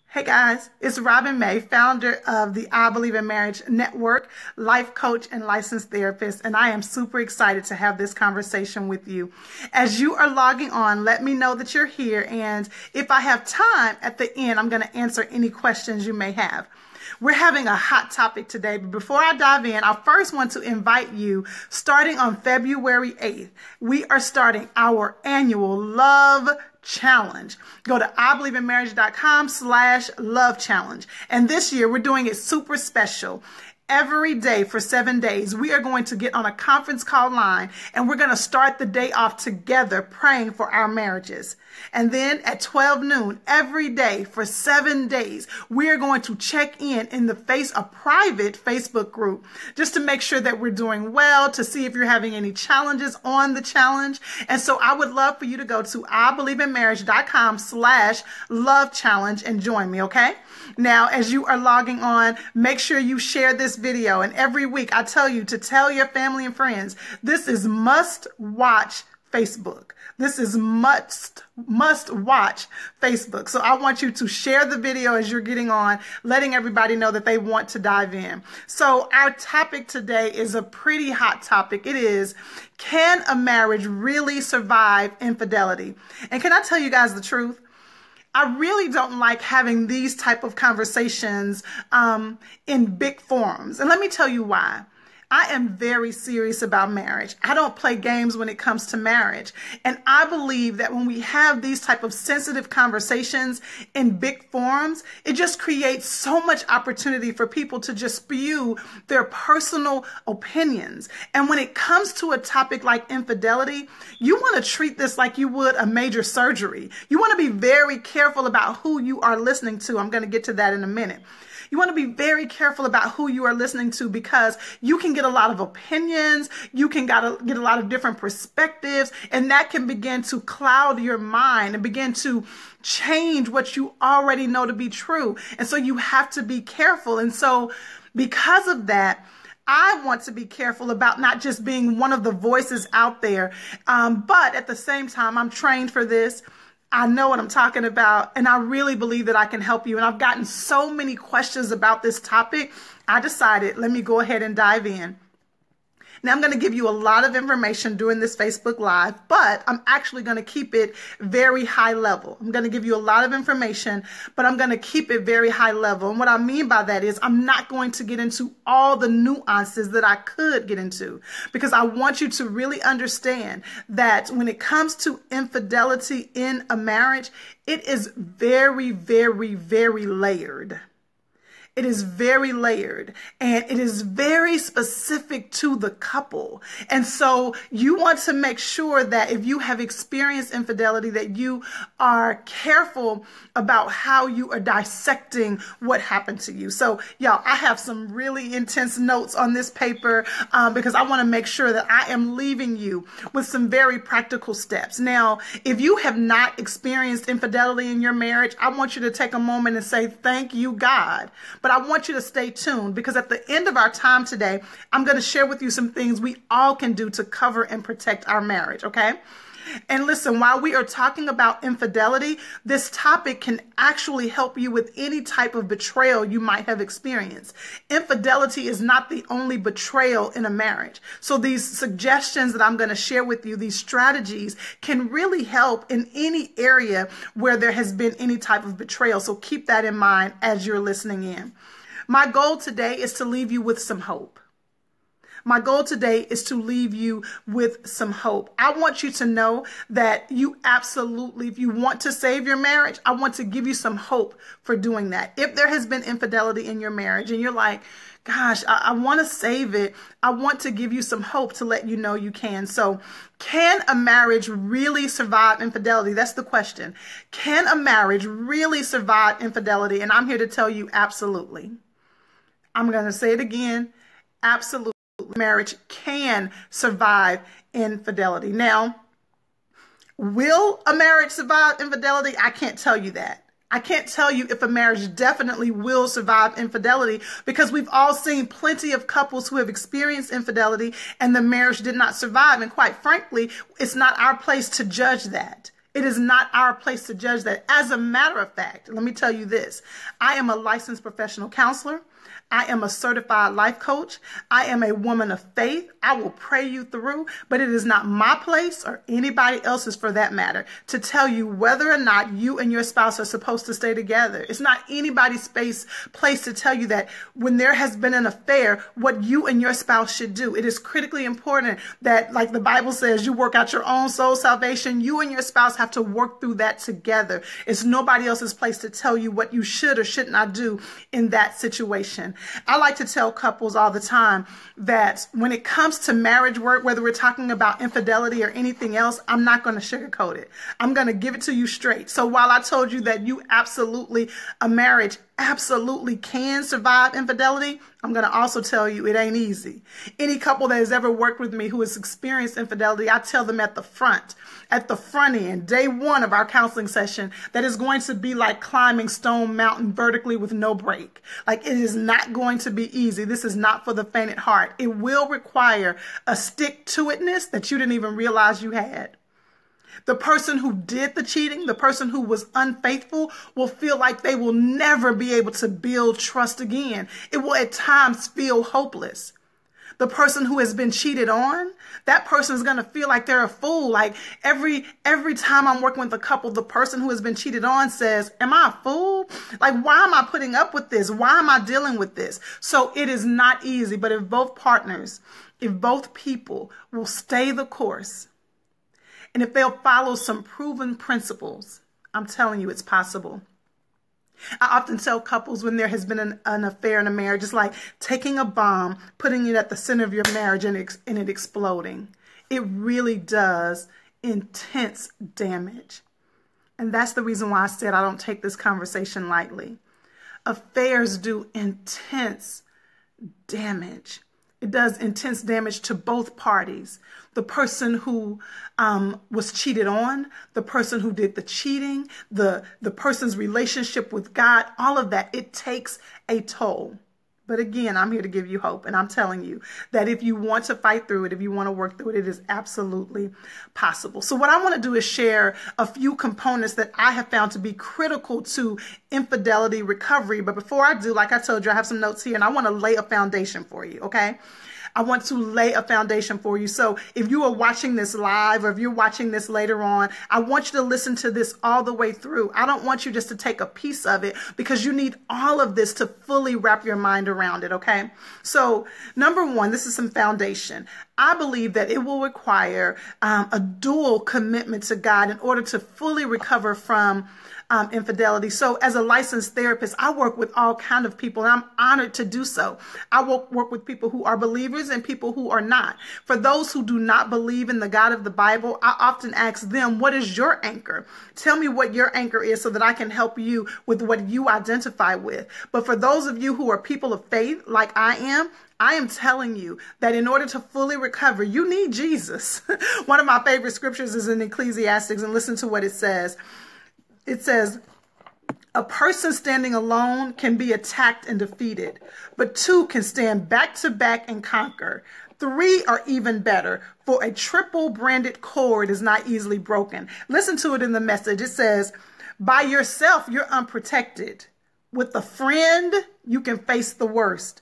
Hey guys, it's Robin May, founder of the I Believe in Marriage Network, life coach and licensed therapist, and I am super excited to have this conversation with you. As you are logging on, let me know that you're here, and if I have time at the end, I'm going to answer any questions you may have. We're having a hot topic today, but before I dive in, I first want to invite you, starting on February 8th, we are starting our annual Love Challenge. Go to IBelieveInMarriage.com/Love Challenge. And this year we're doing it super special. Every day for 7 days, we are going to get on a conference call line and we're going to start the day off together praying for our marriages. And then at 12 noon every day for 7 days, we are going to check in a private Facebook group just to make sure that we're doing well, to see if you're having any challenges on the challenge. And so I would love for you to go to IBelieveInMarriage.com/Love Challenge and join me, okay? Now, as you are logging on, make sure you share this video. And every week I tell you to tell your family and friends, this is must watch Facebook. This is must watch Facebook. So I want you to share the video as you're getting on, letting everybody know that they want to dive in. So our topic today is a pretty hot topic. It is, can a marriage really survive infidelity? And can I tell you guys the truth? I really don't like having these type of conversations in big forums. And let me tell you why. I am very serious about marriage. I don't play games when it comes to marriage. And I believe that when we have these type of sensitive conversations in big forums, it just creates so much opportunity for people to just spew their personal opinions. And when it comes to a topic like infidelity, you want to treat this like you would a major surgery. You want to be very careful about who you are listening to. I'm going to get to that in a minute. You want to be very careful about who you are listening to because you can get a lot of opinions, you can get a lot of different perspectives, and that can begin to cloud your mind and begin to change what you already know to be true. And so you have to be careful. And so because of that, I want to be careful about not just being one of the voices out there, but at the same time, I'm trained for this. I know what I'm talking about, and I really believe that I can help you. And I've gotten so many questions about this topic. I decided, let me go ahead and dive in. Now, I'm going to give you a lot of information during this Facebook Live, but I'm actually going to keep it very high level. I'm going to give you a lot of information, but I'm going to keep it very high level. And what I mean by that is I'm not going to get into all the nuances that I could get into, because I want you to really understand that when it comes to infidelity in a marriage, it is very, very, very layered. It is very layered and it is very specific to the couple. And so you want to make sure that if you have experienced infidelity, that you are careful about how you are dissecting what happened to you. So y'all, I have some really intense notes on this paper because I want to make sure that I am leaving you with some very practical steps. Now, if you have not experienced infidelity in your marriage, I want you to take a moment and say, thank you, God. But I want you to stay tuned because at the end of our time today, I'm going to share with you some things we all can do to cover and protect our marriage, okay? And listen, while we are talking about infidelity, this topic can actually help you with any type of betrayal you might have experienced. Infidelity is not the only betrayal in a marriage. So these suggestions that I'm going to share with you, these strategies, can really help in any area where there has been any type of betrayal. So keep that in mind as you're listening in. My goal today is to leave you with some hope. My goal today is to leave you with some hope. I want you to know that you absolutely, if you want to save your marriage, I want to give you some hope for doing that. If there has been infidelity in your marriage and you're like, gosh, I want to save it, I want to give you some hope to let you know you can. So can a marriage really survive infidelity? That's the question. Can a marriage really survive infidelity? And I'm here to tell you absolutely. I'm going to say it again. Absolutely. Marriage can survive infidelity. Now, will a marriage survive infidelity? I can't tell you that. I can't tell you if a marriage definitely will survive infidelity because we've all seen plenty of couples who have experienced infidelity and the marriage did not survive. And quite frankly, it's not our place to judge that. It is not our place to judge that. As a matter of fact, let me tell you this. I am a licensed professional counselor. I am a certified life coach. I am a woman of faith. I will pray you through, but it is not my place or anybody else's for that matter to tell you whether or not you and your spouse are supposed to stay together. It's not anybody's place to tell you that when there has been an affair, what you and your spouse should do. It is critically important that, like the Bible says, you work out your own soul salvation. You and your spouse have to work through that together. It's nobody else's place to tell you what you should or should not do in that situation. I like to tell couples all the time that when it comes to marriage work, whether we're talking about infidelity or anything else, I'm not going to sugarcoat it. I'm going to give it to you straight. So while I told you that a marriage absolutely can survive infidelity, I'm going to also tell you it ain't easy. Any couple that has ever worked with me who has experienced infidelity, I tell them at the front end, day one of our counseling session, that is going to be like climbing Stone Mountain vertically with no break. Like, it is not going to be easy. This is not for the faint at heart. It will require a stick-to-itness that you didn't even realize you had. The person who did the cheating, the person who was unfaithful, will feel like they will never be able to build trust again. It will at times feel hopeless. The person who has been cheated on, that person is going to feel like they're a fool. Like every time I'm working with a couple, the person who has been cheated on says, am I a fool? Like, why am I putting up with this? Why am I dealing with this? So it is not easy. But if both people will stay the course, and if they'll follow some proven principles, I'm telling you, it's possible. I often tell couples when there has been an affair in a marriage, it's like taking a bomb, putting it at the center of your marriage and it exploding. It really does intense damage. And that's the reason why I said I don't take this conversation lightly. Affairs do intense damage. It does intense damage to both parties. The person who was cheated on, the person who did the cheating, the person's relationship with God, all of that, it takes a toll. But again, I'm here to give you hope. And I'm telling you that if you want to fight through it, if you want to work through it, it is absolutely possible. So what I want to do is share a few components that I have found to be critical to infidelity recovery. But before I do, like I told you, I have some notes here and I want to lay a foundation for you. Okay. I want to lay a foundation for you. So if you are watching this live or if you're watching this later on, I want you to listen to this all the way through. I don't want you just to take a piece of it because you need all of this to fully wrap your mind around it. Okay. So number one, this is some foundation. I believe that it will require a dual commitment to God in order to fully recover from infidelity. So as a licensed therapist, I work with all kinds of people and I'm honored to do so. I work with people who are believers and people who are not. For those who do not believe in the God of the Bible, I often ask them, what is your anchor? Tell me what your anchor is so that I can help you with what you identify with. But for those of you who are people of faith, like I am telling you that in order to fully recover, you need Jesus. One of my favorite scriptures is in Ecclesiastes, and listen to what it says. It says, a person standing alone can be attacked and defeated, but two can stand back to back and conquer. Three are even better, for a triple branded cord is not easily broken. Listen to it in the Message. It says, by yourself, you're unprotected. With a friend, you can face the worst.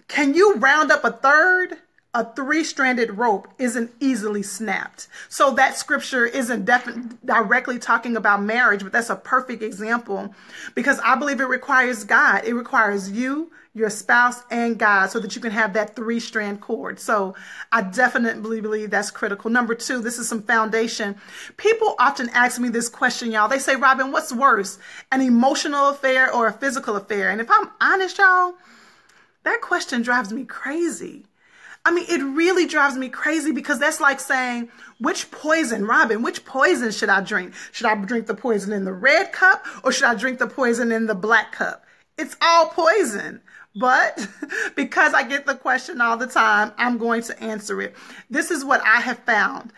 Can you round up a third? A three-stranded rope isn't easily snapped. So that scripture isn't directly talking about marriage, but that's a perfect example because I believe it requires God. It requires you, your spouse, and God so that you can have that three-strand cord. So I definitely believe that's critical. Number two, this is some foundation. People often ask me this question, y'all. They say, Robin, what's worse, an emotional affair or a physical affair? And if I'm honest, y'all, that question drives me crazy. I mean, it really drives me crazy because that's like saying, which poison, Robin, which poison should I drink? Should I drink the poison in the red cup or should I drink the poison in the black cup? It's all poison. But because I get the question all the time, I'm going to answer it. This is what I have found.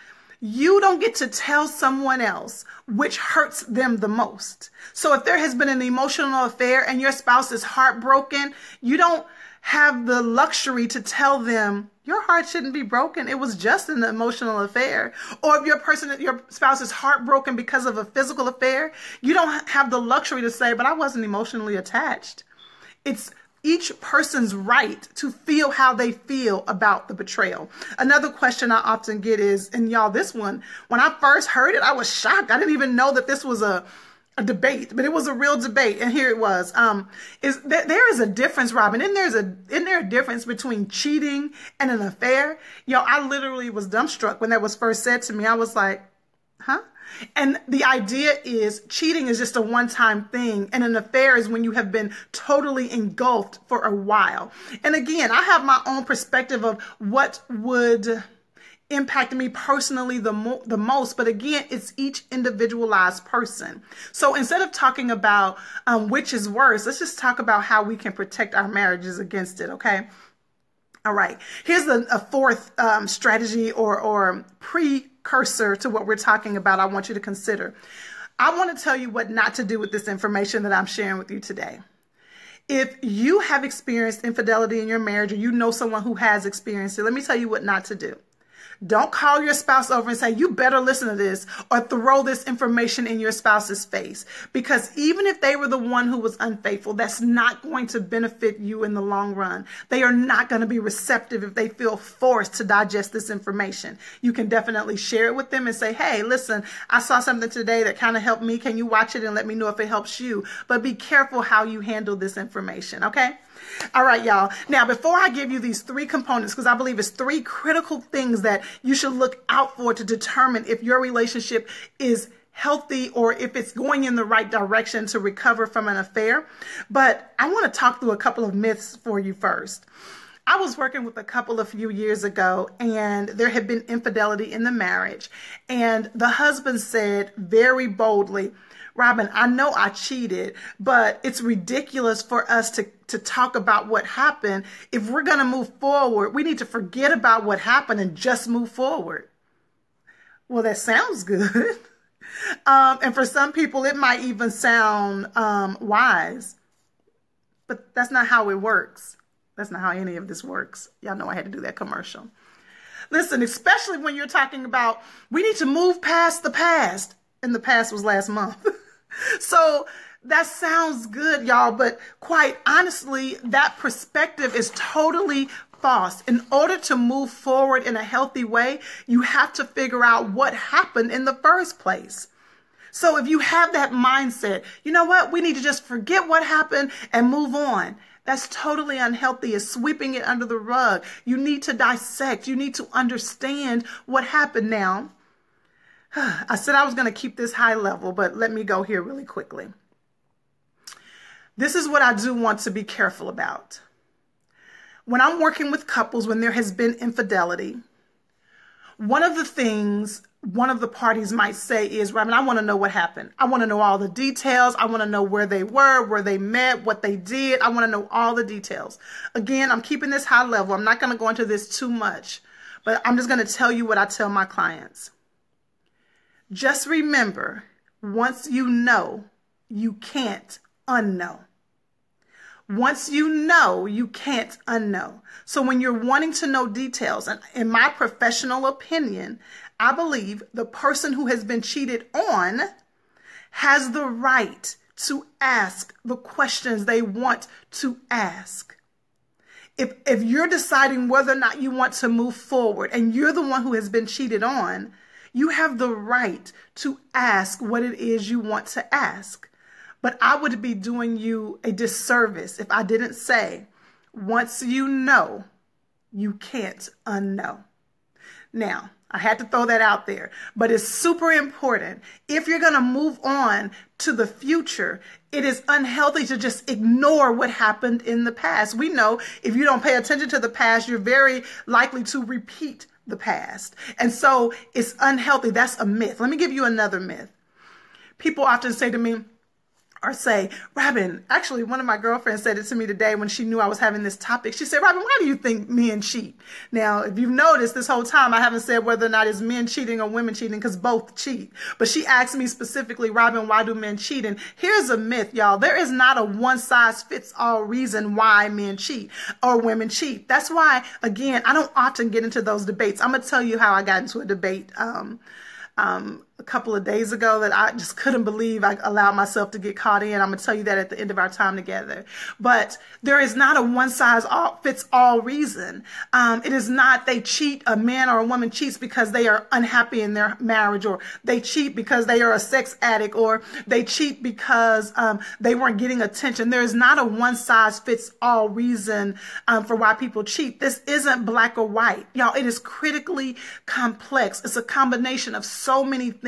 You don't get to tell someone else which hurts them the most. So if there has been an emotional affair and your spouse is heartbroken, you don't have the luxury to tell them your heart shouldn't be broken. It was just an emotional affair. Or if your spouse is heartbroken because of a physical affair, you don't have the luxury to say, but I wasn't emotionally attached. It's each person's right to feel how they feel about the betrayal. Another question I often get is, and y'all, this one, when I first heard it, I was shocked. I didn't even know that this was a debate, but it was a real debate. And here it was. There is a difference, Robin. Isn't there a difference between cheating and an affair? I literally was dumbstruck when that was first said to me. I was like, huh? And the idea is cheating is just a one-time thing, and an affair is when you have been totally engulfed for a while. And again, I have my own perspective of what would impact me personally the most, but again, it's each individualized person. So instead of talking about which is worse, let's just talk about how we can protect our marriages against it, okay? All right, here's a fourth strategy or precursor to what we're talking about I want you to consider. I want to tell you what not to do with this information that I'm sharing with you today. If you have experienced infidelity in your marriage, or you know someone who has experienced it, let me tell you what not to do. Don't call your spouse over and say, you better listen to this, or throw this information in your spouse's face. Because even if they were the one who was unfaithful, that's not going to benefit you in the long run. They are not going to be receptive if they feel forced to digest this information. You can definitely share it with them and say, hey, listen, I saw something today that kind of helped me. Can you watch it and let me know if it helps you? But be careful how you handle this information, okay? All right, y'all. Now, before I give you these three components, because I believe it's three critical things that you should look out for to determine if your relationship is healthy or if it's going in the right direction to recover from an affair. But I want to talk through a couple of myths for you first. I was working with a couple a few years ago, and there had been infidelity in the marriage. And the husband said very boldly, Robin, I know I cheated, but it's ridiculous for us to talk about what happened. If we're going to move forward, we need to forget about what happened and just move forward. Well, that sounds good. And for some people, it might even sound wise, but that's not how it works. That's not how any of this works. Y'all know I had to do that commercial. Listen, especially when you're talking about we need to move past the past. And the past was last month. So that sounds good, y'all, but quite honestly, that perspective is totally false. In order to move forward in a healthy way, you have to figure out what happened in the first place. So if you have that mindset, you know what? We need to just forget what happened and move on. That's totally unhealthy. It's sweeping it under the rug. You need to dissect. You need to understand what happened now. I said I was going to keep this high level, but let me go here really quickly. This is what I do want to be careful about. When I'm working with couples, when there has been infidelity, one of the things one of the parties might say is, Robin, I want to know what happened. I want to know all the details. I want to know where they were, where they met, what they did. I want to know all the details. Again, I'm keeping this high level. I'm not going to go into this too much, but I'm just going to tell you what I tell my clients. Just remember, once you know, you can't unknow. Once you know, you can't unknow. So when you're wanting to know details, and in my professional opinion, I believe the person who has been cheated on has the right to ask the questions they want to ask. If you're deciding whether or not you want to move forward and you're the one who has been cheated on, you have the right to ask what it is you want to ask. But I would be doing you a disservice if I didn't say, once you know, you can't unknow. Now, I had to throw that out there, but it's super important. If you're going to move on to the future, it is unhealthy to just ignore what happened in the past. We know if you don't pay attention to the past, you're very likely to repeat the past. And so it's unhealthy. That's a myth. Let me give you another myth. People often say to me, or say, Robin, actually, one of my girlfriends said it to me today when she knew I was having this topic. She said, Robin, why do you think men cheat? Now, if you've noticed this whole time, I haven't said whether or not it's men cheating or women cheating, because both cheat. But she asked me specifically, Robin, why do men cheat? And here's a myth, y'all. There is not a one-size-fits-all reason why men cheat or women cheat. That's why, again, I don't often get into those debates. I'm going to tell you how I got into a debate a couple of days ago that I just couldn't believe I allowed myself to get caught in. I'm going to tell you that at the end of our time together. But there is not a one-size-fits-all reason. It is not they cheat, a man or a woman cheats because they are unhappy in their marriage, or they cheat because they are a sex addict, or they cheat because they weren't getting attention. There is not a one-size-fits-all reason for why people cheat. This isn't black or white. Y'all, it is critically complex. It's a combination of so many things.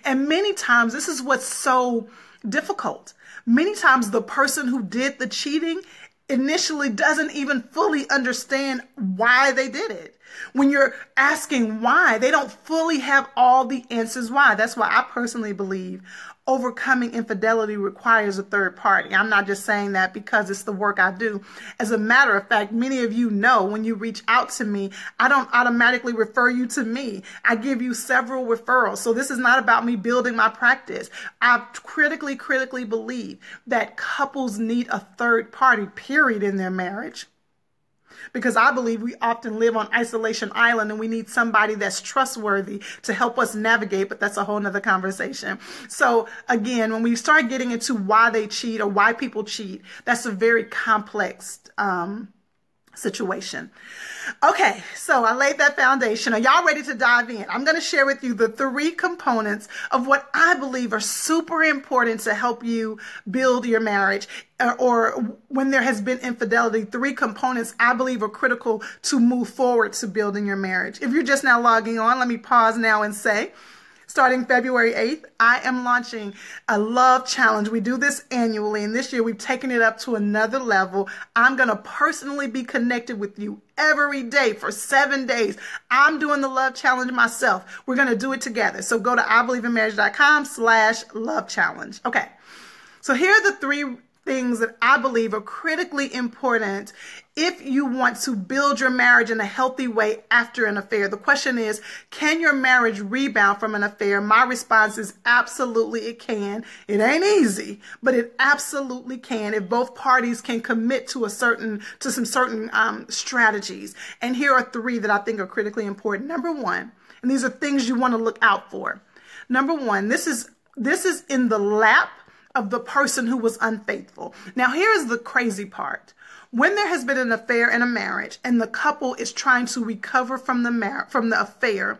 And many times, this is what's so difficult. Many times the person who did the cheating initially doesn't even fully understand why they did it. When you're asking why, they don't fully have all the answers why. That's why I personally believe overcoming infidelity requires a third party. I'm not just saying that because it's the work I do. As a matter of fact, many of you know when you reach out to me, I don't automatically refer you to me. I give you several referrals. So this is not about me building my practice. I critically believe that couples need a third party, period, in their marriage. Because I believe we often live on isolation island and we need somebody that's trustworthy to help us navigate, but that's a whole nother conversation. So again, when we start getting into why they cheat or why people cheat, that's a very complex situation. Okay, so I laid that foundation. Are y'all ready to dive in? I'm going to share with you the 3 components of what I believe are super important to help you build your marriage, or when there has been infidelity. 3 components I believe are critical to move forward to building your marriage. If you're just now logging on, let me pause now and say, starting February 8th, I am launching a love challenge. We do this annually, and this year we've taken it up to another level. I'm going to personally be connected with you every day for 7 days. I'm doing the love challenge myself. We're going to do it together. So go to IBelieveInMarriage.com/love challenge. Okay. So here are the 3 things that I believe are critically important if you want to build your marriage in a healthy way after an affair. The question is, can your marriage rebound from an affair? My response is absolutely it can. It ain't easy, but it absolutely can if both parties can commit to some certain strategies. And here are 3 that I think are critically important. Number 1, and these are things you want to look out for. Number 1, this is in the lap of the person who was unfaithful. Now, here's the crazy part. When there has been an affair in a marriage and the couple is trying to recover from the affair,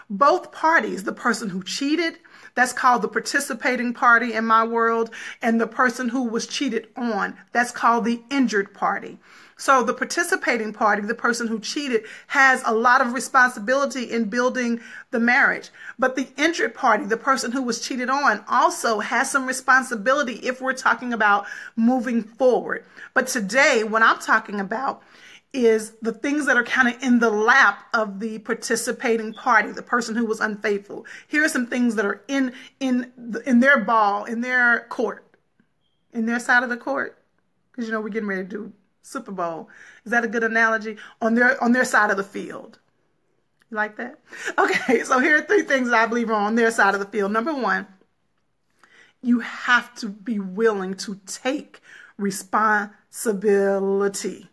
both parties, the person who cheated, that's called the participating party in my world, and the person who was cheated on, that's called the injured party. So the participating party, the person who cheated, has a lot of responsibility in building the marriage. But the injured party, the person who was cheated on, also has some responsibility if we're talking about moving forward. But today, what I'm talking about is the things that are kind of in the lap of the participating party, the person who was unfaithful. Here are some things that are in their ball, in their court, in their side of the court. Because, we're getting ready to do Super Bowl. Is that a good analogy? On their side of the field. You like that? Okay, so here are 3 things that I believe are on their side of the field. Number 1, you have to be willing to take responsibility.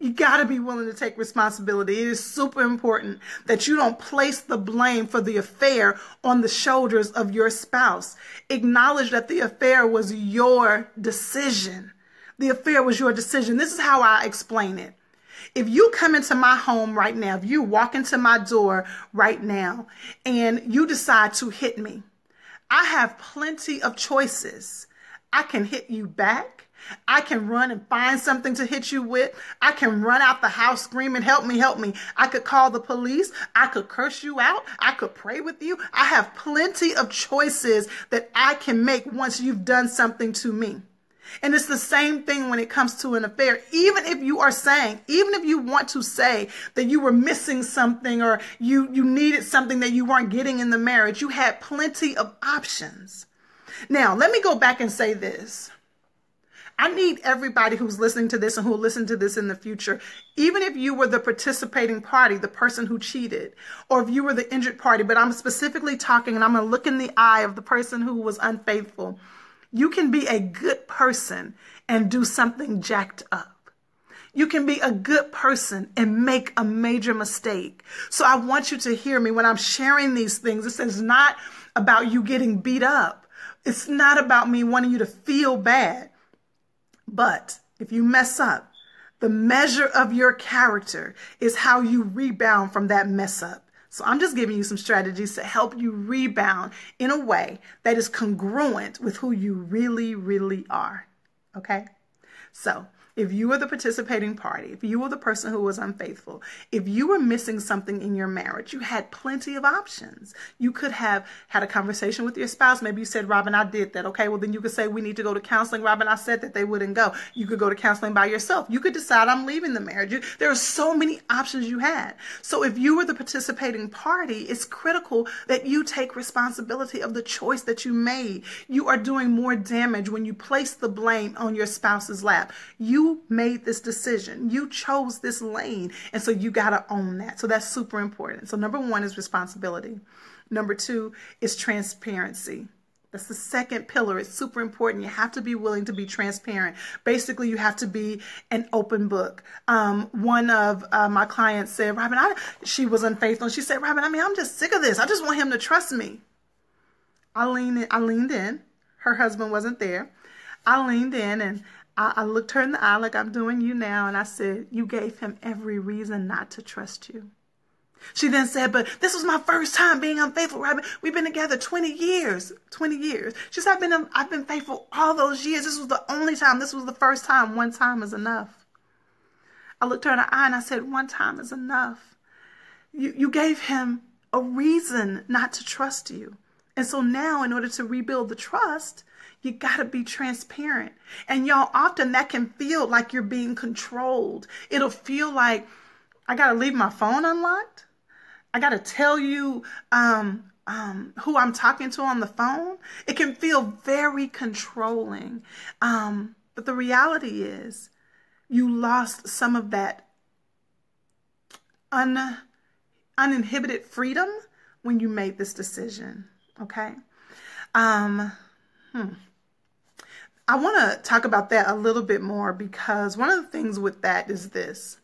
You got to be willing to take responsibility. It is super important that you don't place the blame for the affair on the shoulders of your spouse. Acknowledge that the affair was your decision. The affair was your decision. This is how I explain it. If you come into my home right now, if you walk into my door right now and you decide to hit me, I have plenty of choices. I can hit you back. I can run and find something to hit you with. I can run out the house screaming, help me, help me. I could call the police. I could curse you out. I could pray with you. I have plenty of choices that I can make once you've done something to me. And it's the same thing when it comes to an affair. Even if you want to say that you were missing something or you needed something that you weren't getting in the marriage, you had plenty of options. Now, let me go back and say this. I need everybody who's listening to this and who will listen to this in the future, even if you were the participating party, the person who cheated, or if you were the injured party, but I'm specifically talking, and I'm going to look in the eye of the person who was unfaithful. You can be a good person and do something jacked up. You can be a good person and make a major mistake. So I want you to hear me when I'm sharing these things. This is not about you getting beat up. It's not about me wanting you to feel bad. But if you mess up, the measure of your character is how you rebound from that mess up. So I'm just giving you some strategies to help you rebound in a way that is congruent with who you really, really are. Okay? So if you were the participating party, if you were the person who was unfaithful, if you were missing something in your marriage, you had plenty of options. You could have had a conversation with your spouse. Maybe you said, Robin, I did that. Okay, well, then you could say, we need to go to counseling. Robin, I said that they wouldn't go. You could go to counseling by yourself. You could decide, I'm leaving the marriage. There are so many options you had. So if you were the participating party, it's critical that you take responsibility of the choice that you made. You are doing more damage when you place the blame on your spouse's lap. You made this decision. You chose this lane. And so you got to own that. So that's super important. So number one is responsibility. Number two is transparency. That's the second pillar. It's super important. You have to be willing to be transparent. Basically, you have to be an open book. One of my clients said, Robin, she was unfaithful. And she said, Robin, I'm just sick of this. I just want him to trust me. I leaned in. Her husband wasn't there. I leaned in and I looked her in the eye like I'm doing you now, and I said, you gave him every reason not to trust you. She then said, but this was my first time being unfaithful, Robin. We've been together 20 years. 20 years. She said, I've been faithful all those years. This was the only time. This was the first time. One time is enough. I looked her in the eye and I said, one time is enough. You gave him a reason not to trust you. And so now, in order to rebuild the trust, you got to be transparent. And y'all, often that can feel like you're being controlled. It'll feel like I got to leave my phone unlocked. I got to tell you who I'm talking to on the phone. It can feel very controlling. But the reality is you lost some of that uninhibited freedom when you made this decision. Okay. I want to talk about that a little bit more because one of the things with that is this.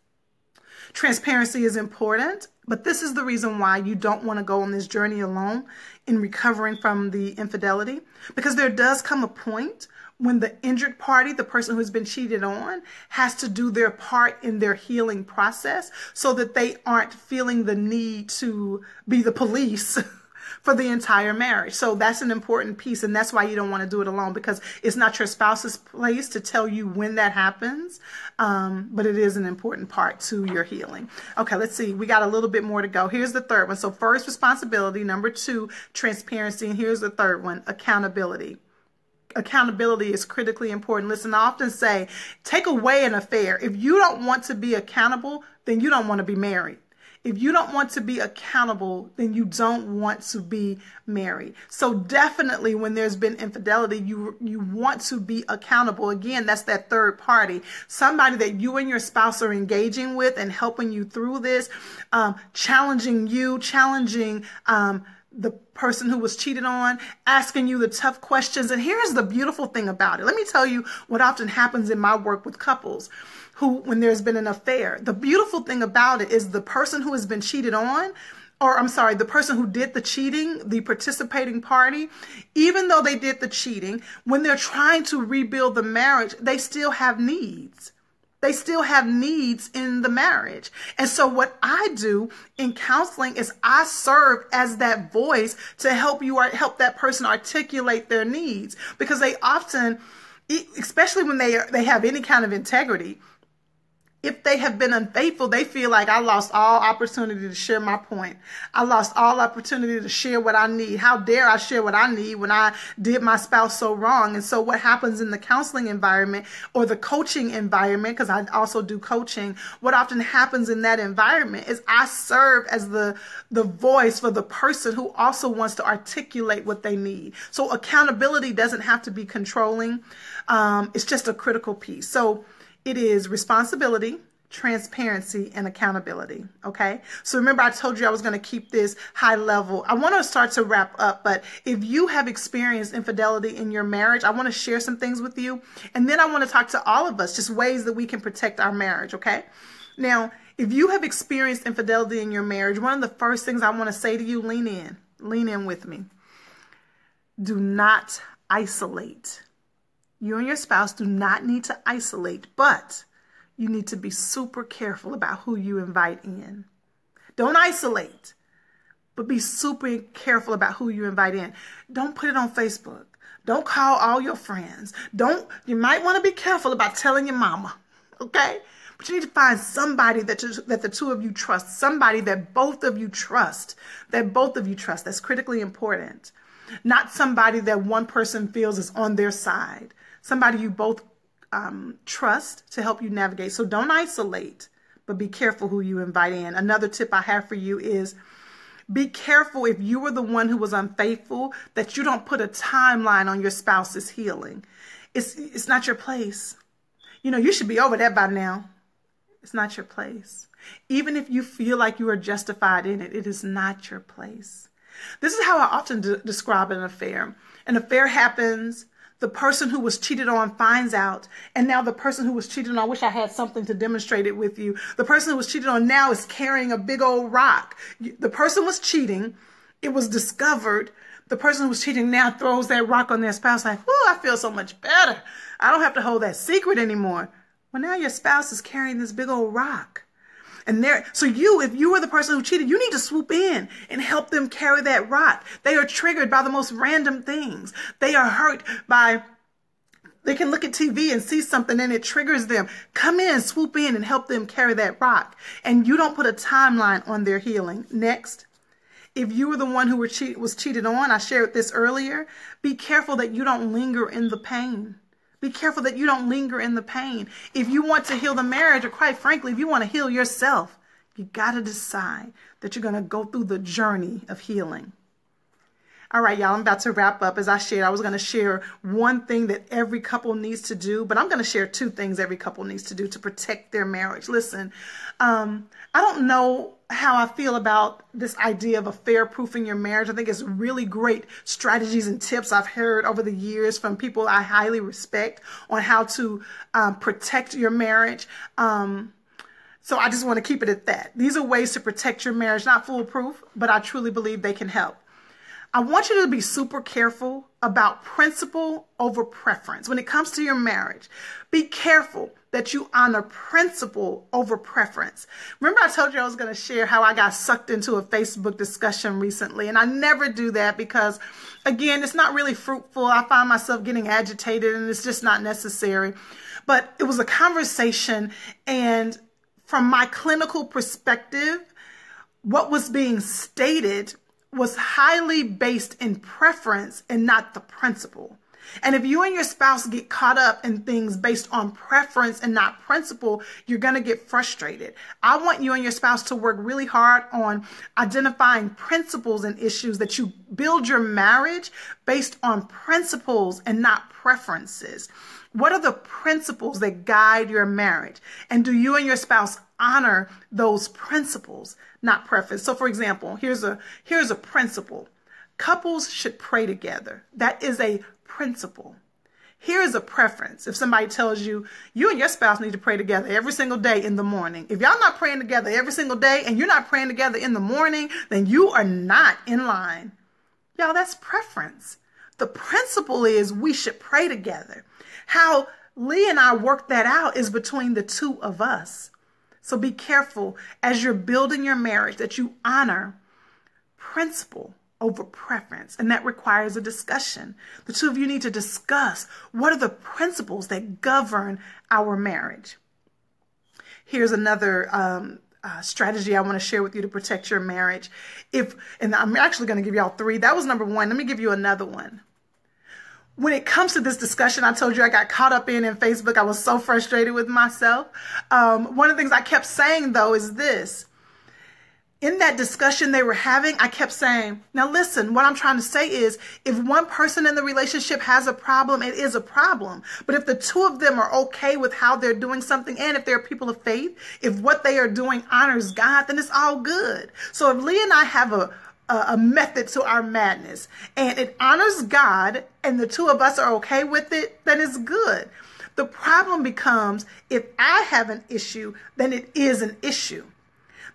Transparency is important, but this is the reason why you don't want to go on this journey alone in recovering from the infidelity, because there does come a point when the injured party, the person who's been cheated on, has to do their part in their healing process so that they aren't feeling the need to be the police for the entire marriage. So that's an important piece. And that's why you don't want to do it alone, because it's not your spouse's place to tell you when that happens. But it is an important part to your healing. Okay, let's see. We got a little bit more to go. Here's the third one. So first, responsibility. Number two, transparency. And here's the third one, accountability. Accountability is critically important. Listen, I often say, take away an affair. If you don't want to be accountable, then you don't want to be married. If you don't want to be accountable, then you don't want to be married. So definitely when there's been infidelity, you want to be accountable. Again, that's that third party, somebody that you and your spouse are engaging with and helping you through this, challenging the person who was cheated on, asking you the tough questions. And here's the beautiful thing about it. Let me tell you what often happens in my work with couples when there's been an affair. The beautiful thing about it is the person who has been cheated on, the person who did the cheating, the participating party, even though they did the cheating, when they're trying to rebuild the marriage, they still have needs. They still have needs in the marriage. And so what I do in counseling is I serve as that voice to help that person articulate their needs, because they often, especially when they have any kind of integrity, If they have been unfaithful, they feel like I lost all opportunity to share my point. I lost all opportunity to share what I need. How dare I share what I need when I did my spouse so wrong? And so what happens in the counseling environment or the coaching environment, because I also do coaching, what often happens in that environment is I serve as the voice for the person who also wants to articulate what they need. So accountability doesn't have to be controlling. It's just a critical piece. So it is responsibility, transparency, and accountability. Okay. So remember, I told you I was going to keep this high level. I want to start to wrap up, but if you have experienced infidelity in your marriage, I want to share some things with you. And then I want to talk to all of us, just ways that we can protect our marriage. Okay. Now, if you have experienced infidelity in your marriage, one of the first things I want to say to you, lean in with me. Do not isolate. You and your spouse do not need to isolate, but you need to be super careful about who you invite in. Don't isolate, but be super careful about who you invite in. Don't put it on Facebook. Don't call all your friends. You might want to be careful about telling your mama, okay? But you need to find somebody that the two of you trust, somebody that both of you trust, That's critically important. Not somebody that one person feels is on their side. Somebody you both trust to help you navigate. So don't isolate, but be careful who you invite in. Another tip I have for you is be careful if you were the one who was unfaithful, that you don't put a timeline on your spouse's healing. It's not your place. You know, you should be over that by now. It's not your place. Even if you feel like you are justified in it, it is not your place. This is how I often describe an affair. An affair happens. The person who was cheated on finds out. And now the person who was cheated on, I wish I had something to demonstrate it with you. The person who was cheated on now is carrying a big old rock. The person was cheating. It was discovered. The person who was cheating now throws that rock on their spouse like, oh, I feel so much better. I don't have to hold that secret anymore. Well, now your spouse is carrying this big old rock. And if you were the person who cheated, you need to swoop in and help them carry that rock. They are triggered by the most random things. They are hurt they can look at TV and see something and it triggers them. Come in, swoop in and help them carry that rock. And you don't put a timeline on their healing. Next, if you were the one who was cheated on, I shared this earlier, be careful that you don't linger in the pain. Be careful that you don't linger in the pain. If you want to heal the marriage, or quite frankly, if you want to heal yourself, you got to decide that you're going to go through the journey of healing. All right, y'all, I'm about to wrap up. As I shared, I was going to share one thing that every couple needs to do, but I'm going to share two things every couple needs to do to protect their marriage. Listen, I don't know how I feel about this idea of affair-proofing your marriage. I think it's really great strategies and tips I've heard over the years from people I highly respect on how to protect your marriage. So I just want to keep it at that. These are ways to protect your marriage, not foolproof, but I truly believe they can help. I want you to be super careful about principle over preference. When it comes to your marriage, be careful that you honor principle over preference. Remember I told you I was going to share how I got sucked into a Facebook discussion recently, and I never do that because, again, it's not really fruitful. I find myself getting agitated and it's just not necessary. But it was a conversation, and from my clinical perspective, what was being stated was highly based in preference and not the principle. And if you and your spouse get caught up in things based on preference and not principle, you're going to get frustrated. I want you and your spouse to work really hard on identifying principles and issues, that you build your marriage based on principles and not preferences. What are the principles that guide your marriage? And do you and your spouse honor those principles, not preference? So for example, here's a principle. Couples should pray together. That is a principle. Here is a preference. If somebody tells you, you and your spouse need to pray together every single day in the morning. If y'all not praying together every single day and you're not praying together in the morning, then you are not in line. Y'all, that's preference. The principle is we should pray together. How Lee and I work that out is between the two of us. So be careful as you're building your marriage that you honor principle over preference. And that requires a discussion. The two of you need to discuss what are the principles that govern our marriage. Here's another strategy I want to share with you to protect your marriage. And I'm actually going to give y'all 3. That was number 1. Let me give you another one. When it comes to this discussion, I told you I got caught up in Facebook. I was so frustrated with myself. One of the things I kept saying, though, is this. In that discussion they were having, I kept saying, now listen, what I'm trying to say is if one person in the relationship has a problem, it is a problem. But if the 2 of them are okay with how they're doing something, and if they're people of faith, if what they are doing honors God, then it's all good. So if Lee and I have a method to our madness and it honors God and the 2 of us are okay with it, then it's good. The problem becomes if I have an issue, then it is an issue.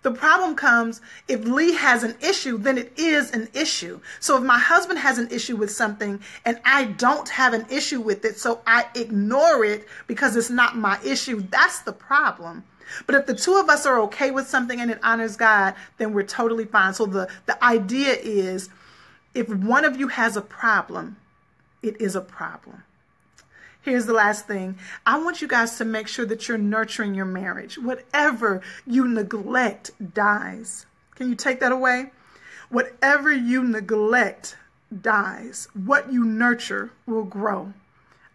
The problem comes if Lee has an issue, then it is an issue. So if my husband has an issue with something and I don't have an issue with it, so I ignore it because it's not my issue, that's the problem. But if the 2 of us are okay with something and it honors God, then we're totally fine. So the idea is if one of you has a problem, it is a problem. Here's the last thing. I want you guys to make sure that you're nurturing your marriage. Whatever you neglect dies. Can you take that away? Whatever you neglect dies. What you nurture will grow.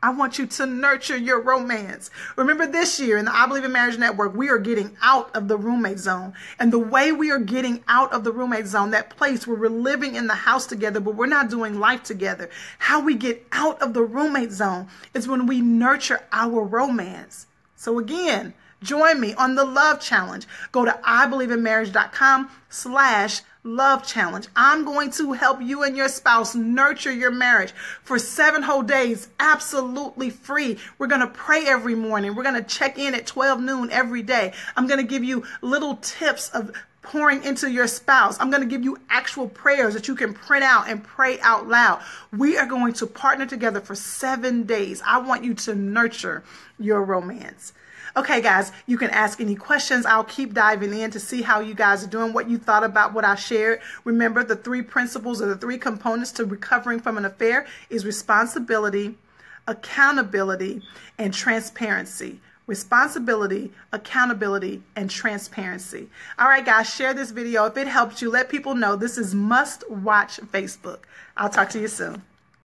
I want you to nurture your romance. Remember this year in the I Believe in Marriage Network, we are getting out of the roommate zone. And the way we are getting out of the roommate zone, that place where we're living in the house together, but we're not doing life together. How we get out of the roommate zone is when we nurture our romance. So again, join me on the Love Challenge. Go to IBelieveInMarriage.com/Love Challenge. I'm going to help you and your spouse nurture your marriage for 7 whole days, absolutely free. We're going to pray every morning. We're going to check in at 12 noon every day. I'm going to give you little tips of pouring into your spouse. I'm going to give you actual prayers that you can print out and pray out loud. We are going to partner together for 7 days. I want you to nurture your romance. Okay, guys, you can ask any questions. I'll keep diving in to see how you guys are doing, what you thought about what I shared. Remember, the 3 principles or the 3 components to recovering from an affair is responsibility, accountability, and transparency. Responsibility, accountability, and transparency. All right, guys, share this video. If it helped you, let people know this is must watch Facebook. I'll talk to you soon.